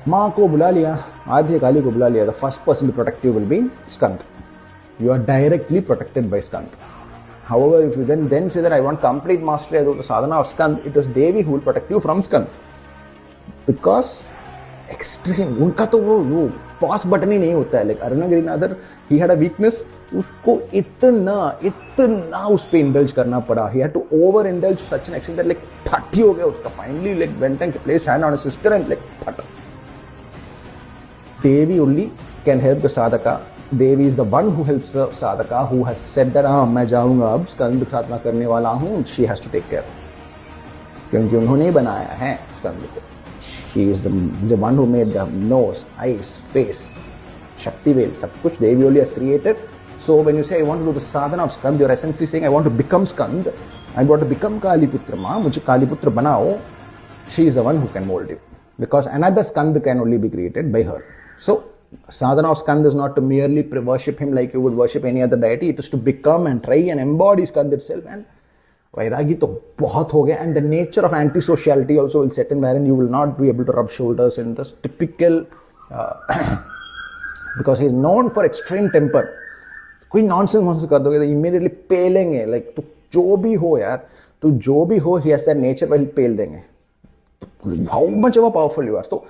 माँ को बुला लिया, आद्य काली को बुला लिया, the first person to protect you will be Skanda. You are directly protected by Skand. However, if you then say that I want complete mastery as the sadhana of Skand, it is Devi who will protect you from Skand. Because extreme, उनका तो वो pause button ही नहीं होता है. Like Arunagirinathar, he had a weakness. उसको इतना उस पे indulge करना पड़ा. He had to over indulge to such an extent that like फट ही हो गया उसका. Finally, like went and placed hand on his sister and like फट. Devi only can help the sadhaka. Devi is the one who helps the sadhaka, who has said that मैं जाऊंगा अब स्कंद साधना करने वाला हूँ. She has to take care, क्योंकि उन्होंने बनाया है स्कंद को. She is the one who made the nose, eyes, face, Shakti Vel, सब कुछ Devi only has created. So when you say I want to do the sadhana of Skand, you are essentially saying I want to become Skand. I want to become Kaliputra. माँ मुझे Kaliputra बनाओ. She is the one who can mold you, because another Skand can only be created by her. So sadhana of Skand is not to merely worship him like you would worship any other deity. It is to become and try and embody Skand itself. And vairagi to bahut ho gaya. And the nature of antisociality also will set in, wherein you will not be able to rub shoulders in this typical because he is known for extreme temper. कोई nonsense कर दोगे तो immediately पेलेंगे. Like तो जो भी हो यार, तो जो भी हो, he has that nature वही पेल देंगे. How much of a powerful you are. So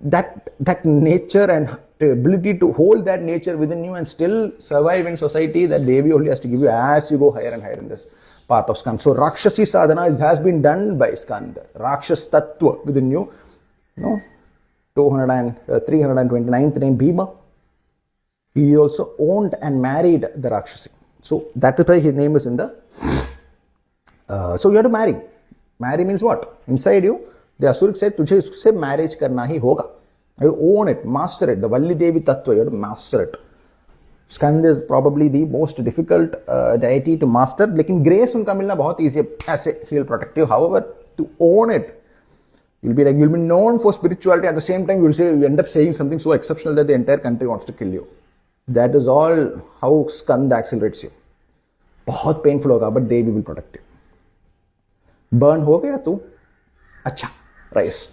that nature and the ability to hold that nature within you and still survive in society, that Devi only has to give you as you go higher and higher in this path of Skand. So Rakshasi sadhana has been done by Skand. Rakshas Tattva within you. 329th name Bhima. He also owned and married the Rakshasi. So that is why his name is in the... so you have to marry. Marry means what? Inside you, the Asurik said, तुझे इससे marriage करना ही होगा. You own it, master it. The Valli Devi Tattva, you have to master it. Skand is probably the most difficult deity to master. लेकिन grace उनका मिलना बहुत easy है. ऐसे he will protect you. However, to own it, you'll be known for spirituality. At the same time, you end up saying something so exceptional that the entire country wants to kill you. That is all how Skand accelerates you. बहुत painful होगा, but Devi will protect you. Burn हो गया तू? अच्छा, rice.